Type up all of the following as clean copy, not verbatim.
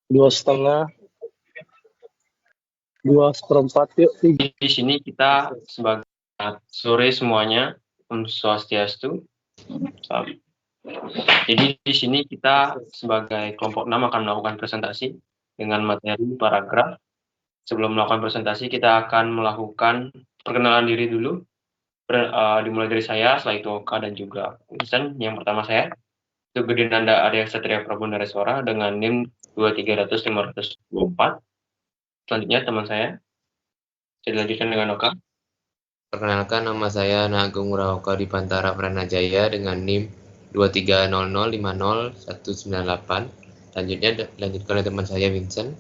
2,5, 2/4, yuk. Di sini kita sebagai sore semuanya, Om Swastiastu. Jadi di sini kita sebagai kelompok 6 akan melakukan presentasi dengan materi paragraf. Sebelum melakukan presentasi, kita akan melakukan perkenalan diri dulu. Dimulai dari saya, setelah itu Oka dan juga Vincent. Yang pertama saya, itu Gede Nanda Arya Satria Prabu Nareswara dengan NIM 2300524. Selanjutnya teman saya, dilanjutkan dengan Oka. Perkenalkan, nama saya Nagung Muraoka Dipantara Pranajaya dengan NIM 230050198. Selanjutnya dilanjutkan oleh teman saya Vincent.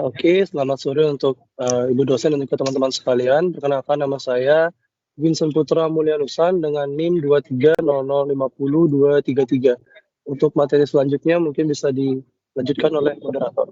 Oke, selamat sore untuk Ibu dosen dan juga teman-teman sekalian. Perkenalkan, nama saya Vincent Putra Mulyanusan dengan NIM 230050233. Untuk materi selanjutnya mungkin bisa dilanjutkan oleh moderator.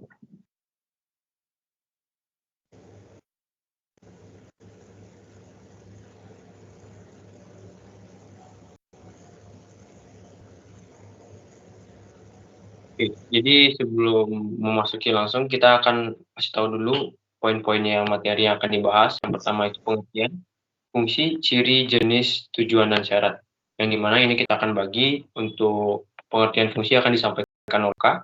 Oke, jadi sebelum memasuki langsung, kita akan kasih tahu dulu poin-poin yang materi yang akan dibahas. Yang pertama itu pengertian, fungsi, ciri, jenis, tujuan, dan syarat. Yang dimana ini kita akan bagi untuk pengertian fungsi akan disampaikan oleh Kak,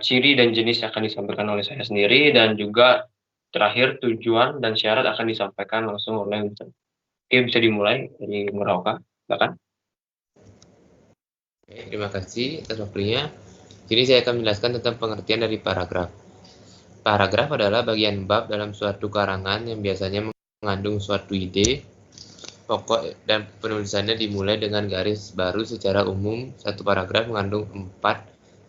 ciri dan jenis akan disampaikan oleh saya sendiri, dan juga terakhir tujuan dan syarat akan disampaikan langsung oleh Vincent. Oke, bisa dimulai dari Muraoka, silakan. Oke, terima kasih atas waktunya. Jadi saya akan menjelaskan tentang pengertian dari paragraf. Paragraf adalah bagian bab dalam suatu karangan yang biasanya mengandung suatu ide pokok dan penulisannya dimulai dengan garis baru. Secara umum, satu paragraf mengandung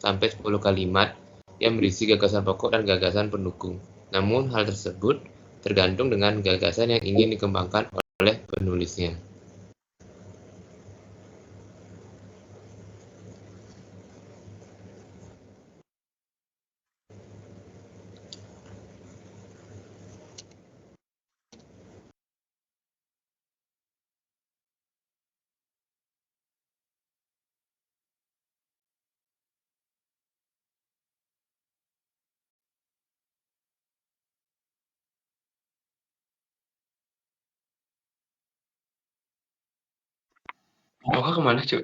4-10 kalimat yang berisi gagasan pokok dan gagasan pendukung. Namun, hal tersebut tergantung dengan gagasan yang ingin dikembangkan oleh penulisnya. Oka kemana, cuy?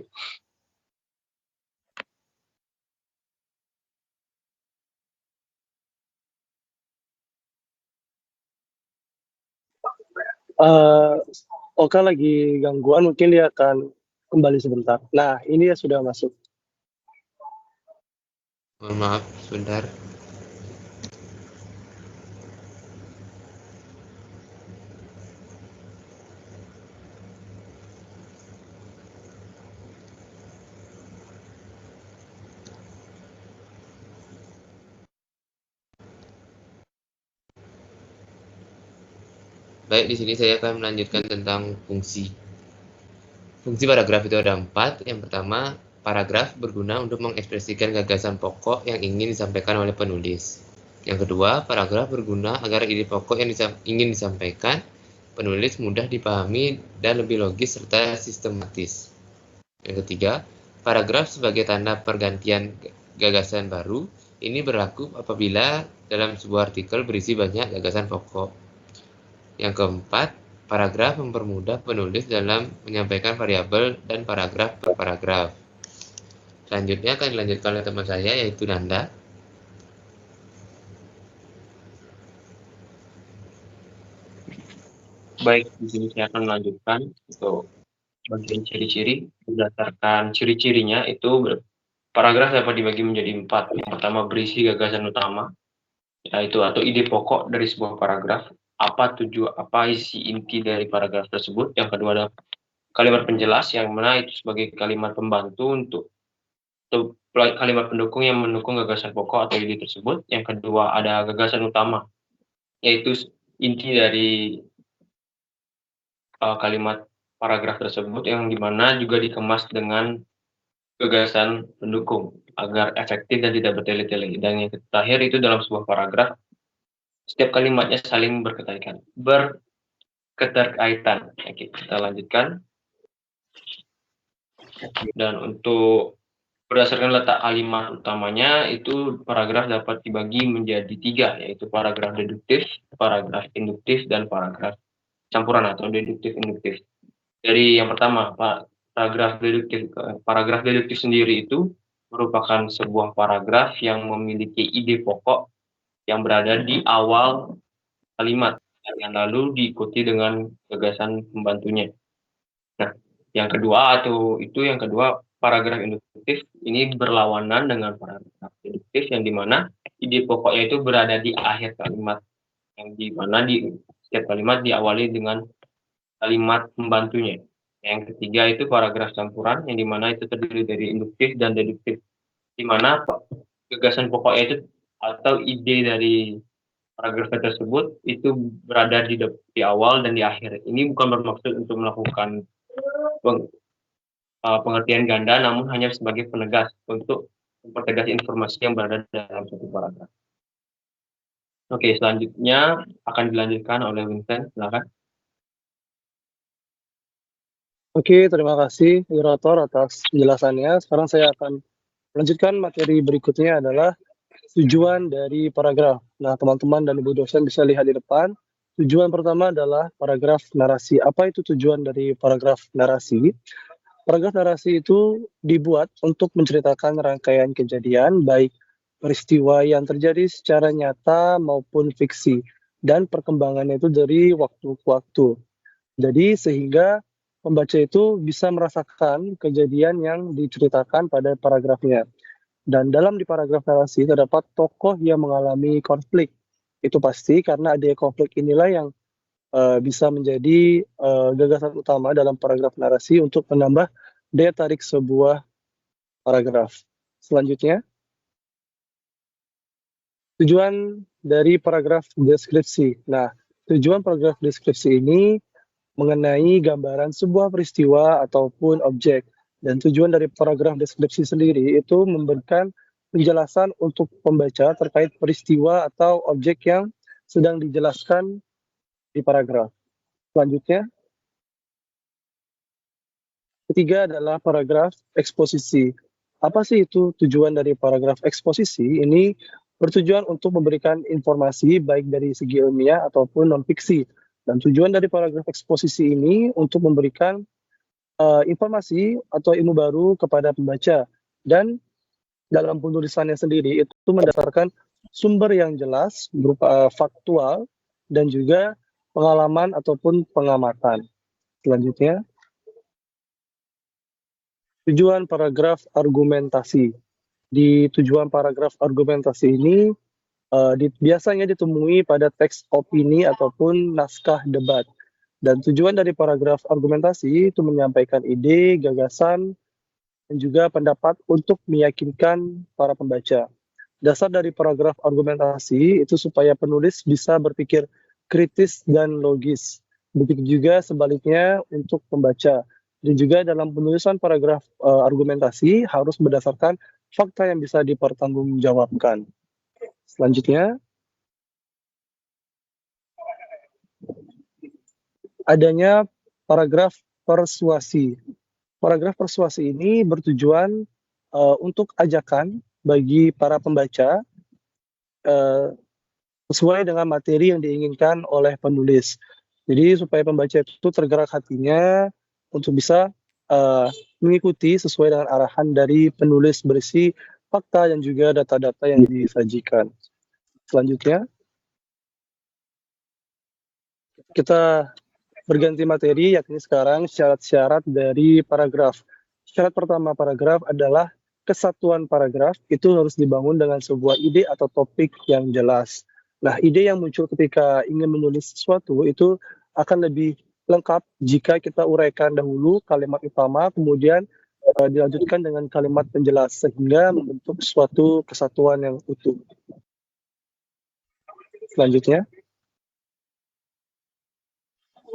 Oka lagi gangguan, mungkin dia akan kembali sebentar. Nah, ini ya sudah masuk. Mohon maaf, sebentar. Baik, di sini saya akan melanjutkan tentang fungsi. Fungsi paragraf itu ada 4. Yang pertama, paragraf berguna untuk mengekspresikan gagasan pokok yang ingin disampaikan oleh penulis. Yang kedua, paragraf berguna agar ide pokok yang ingin disampaikan penulis mudah dipahami dan lebih logis serta sistematis. Yang ketiga, paragraf sebagai tanda pergantian gagasan baru. Ini berlaku apabila dalam sebuah artikel berisi banyak gagasan pokok. Yang keempat, paragraf mempermudah penulis dalam menyampaikan variabel dan paragraf per paragraf. Selanjutnya akan dilanjutkan oleh teman saya, yaitu Nanda. Baik, di sini saya akan melanjutkan untuk bagian ciri-ciri. Berdasarkan ciri-cirinya itu paragraf dapat dibagi menjadi 4. Yang pertama berisi gagasan utama, yaitu atau ide pokok dari sebuah paragraf. Apa isi inti dari paragraf tersebut. Yang kedua adalah kalimat penjelas, yang mana itu sebagai kalimat pembantu untuk kalimat pendukung yang mendukung gagasan pokok atau ide tersebut. Yang kedua ada gagasan utama, yaitu inti dari kalimat paragraf tersebut, yang dimana juga dikemas dengan gagasan pendukung agar efektif dan tidak bertele-tele. Dan yang terakhir itu dalam sebuah paragraf, setiap kalimatnya saling berketerkaitan. Oke, kita lanjutkan. Dan untuk Berdasarkan letak kalimat utamanya, itu paragraf dapat dibagi menjadi 3, yaitu paragraf deduktif, paragraf induktif, dan paragraf campuran atau deduktif-induktif. Dari yang pertama, paragraf deduktif. Paragraf deduktif sendiri itu merupakan sebuah paragraf yang memiliki ide pokok yang berada di awal kalimat, dan lalu diikuti dengan gagasan pembantunya. Nah, yang kedua, paragraf induktif ini berlawanan dengan paragraf deduktif, yang dimana ide pokoknya itu berada di akhir kalimat, yang dimana di setiap kalimat diawali dengan kalimat pembantunya. Yang ketiga itu paragraf campuran, yang dimana itu terdiri dari induktif dan deduktif, dimana gagasan pokoknya itu atau ide dari paragraf tersebut itu berada di awal dan di akhir. Ini bukan bermaksud untuk melakukan pengertian ganda, namun hanya sebagai penegas untuk mempertegas informasi yang berada dalam suatu paragraf. Oke, selanjutnya akan dilanjutkan oleh Vincent, silakan. Oke, terima kasih moderator atas penjelasannya. Sekarang saya akan melanjutkan materi berikutnya adalah tujuan dari paragraf. Nah, teman-teman dan ibu dosen bisa lihat di depan. Tujuan pertama adalah paragraf narasi. Apa itu tujuan dari paragraf narasi? Paragraf narasi itu dibuat untuk menceritakan rangkaian kejadian, baik peristiwa yang terjadi secara nyata maupun fiksi, dan perkembangannya itu dari waktu ke waktu. Jadi sehingga pembaca itu bisa merasakan kejadian yang diceritakan pada paragrafnya. Dan dalam di paragraf narasi terdapat tokoh yang mengalami konflik. Itu pasti karena adanya konflik inilah yang bisa menjadi gagasan utama dalam paragraf narasi untuk menambah daya tarik sebuah paragraf. Selanjutnya, tujuan dari paragraf deskripsi. Nah, tujuan paragraf deskripsi ini mengenai gambaran sebuah peristiwa ataupun objek. Dan tujuan dari paragraf deskripsi sendiri itu memberikan penjelasan untuk pembaca terkait peristiwa atau objek yang sedang dijelaskan di paragraf. Selanjutnya, ketiga adalah paragraf eksposisi. Apa sih itu tujuan dari paragraf eksposisi? Ini bertujuan untuk memberikan informasi baik dari segi ilmiah ataupun non-fiksi. Dan tujuan dari paragraf eksposisi ini untuk memberikan informasi atau ilmu baru kepada pembaca. Dan dalam penulisannya sendiri itu mendasarkan sumber yang jelas berupa faktual dan juga pengalaman ataupun pengamatan. Selanjutnya, tujuan paragraf argumentasi. Di tujuan paragraf argumentasi ini biasanya ditemui pada teks opini ataupun naskah debat. Dan tujuan dari paragraf argumentasi itu menyampaikan ide, gagasan, dan juga pendapat untuk meyakinkan para pembaca. Dasar dari paragraf argumentasi itu supaya penulis bisa berpikir kritis dan logis. Begitu juga sebaliknya untuk pembaca. Dan juga dalam penulisan paragraf argumentasi harus berdasarkan fakta yang bisa dipertanggungjawabkan. Selanjutnya, adanya paragraf persuasi. Paragraf persuasi ini bertujuan untuk ajakan bagi para pembaca sesuai dengan materi yang diinginkan oleh penulis. Jadi supaya pembaca itu tergerak hatinya untuk bisa mengikuti sesuai dengan arahan dari penulis berisi fakta dan juga data-data yang disajikan. Selanjutnya, kita berganti materi, yakni sekarang syarat-syarat dari paragraf. Syarat pertama paragraf adalah kesatuan paragraf itu harus dibangun dengan sebuah ide atau topik yang jelas. Nah, ide yang muncul ketika ingin menulis sesuatu itu akan lebih lengkap jika kita uraikan dahulu kalimat utama, kemudian dilanjutkan dengan kalimat penjelas sehingga membentuk suatu kesatuan yang utuh. Selanjutnya,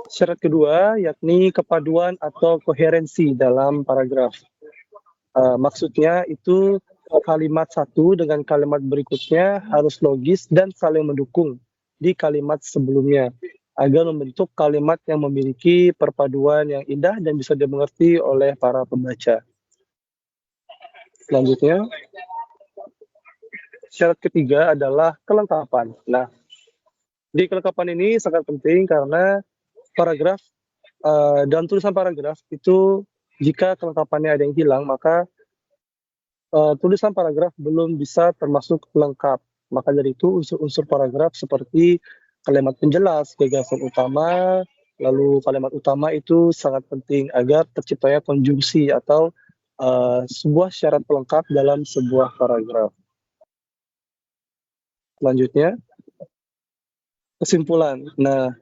syarat kedua yakni kepaduan atau koherensi dalam paragraf. Maksudnya itu kalimat satu dengan kalimat berikutnya harus logis dan saling mendukung di kalimat sebelumnya agar membentuk kalimat yang memiliki perpaduan yang indah dan bisa dimengerti oleh para pembaca. Selanjutnya, syarat ketiga adalah kelengkapan. Nah, di kelengkapan ini sangat penting karena paragraf dalam tulisan paragraf itu jika kelengkapannya ada yang hilang, maka tulisan paragraf belum bisa termasuk lengkap. Maka dari itu unsur-unsur paragraf seperti kalimat penjelas, gagasan utama, lalu kalimat utama itu sangat penting agar terciptanya konjungsi atau sebuah syarat pelengkap dalam sebuah paragraf. Selanjutnya, kesimpulan. Nah,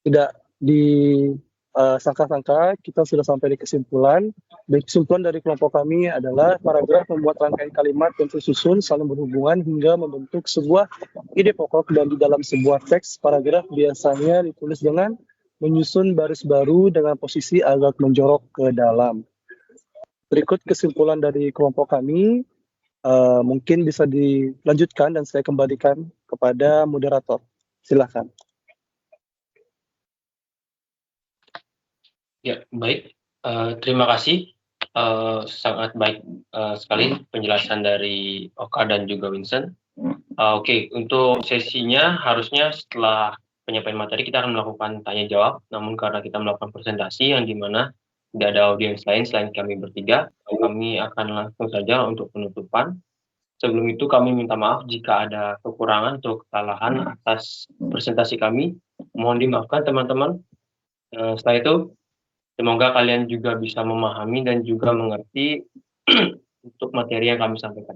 tidak disangka-sangka kita sudah sampai di kesimpulan. Dan kesimpulan dari kelompok kami adalah paragraf membuat rangkaian kalimat yang tersusun saling berhubungan hingga membentuk sebuah ide pokok, dan di dalam sebuah teks paragraf biasanya ditulis dengan menyusun baris baru dengan posisi agak menjorok ke dalam. Berikut kesimpulan dari kelompok kami, mungkin bisa dilanjutkan dan saya kembalikan kepada moderator. Silakan. Ya, baik. Terima kasih. Sangat baik sekali penjelasan dari Oka dan juga Vincent. Oke, untuk sesinya harusnya setelah penyampaian materi kita akan melakukan tanya jawab. Namun karena kita melakukan presentasi yang dimana tidak ada audiens lain selain kami bertiga, kami akan langsung saja untuk penutupan. Sebelum itu kami minta maaf jika ada kekurangan atau kesalahan atas presentasi kami. Mohon dimaafkan teman-teman. Setelah itu, semoga kalian juga bisa memahami dan juga mengerti untuk materi yang kami sampaikan.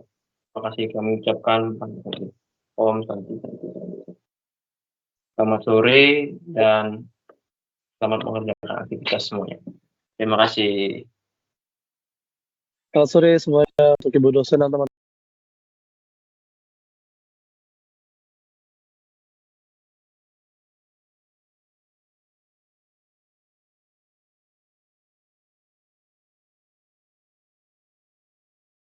Terima kasih kami ucapkan. Om Santi. Selamat sore dan selamat mengerjakan aktivitas semuanya. Terima kasih. Selamat sore semuanya untuk Ibu dosen dan teman-teman.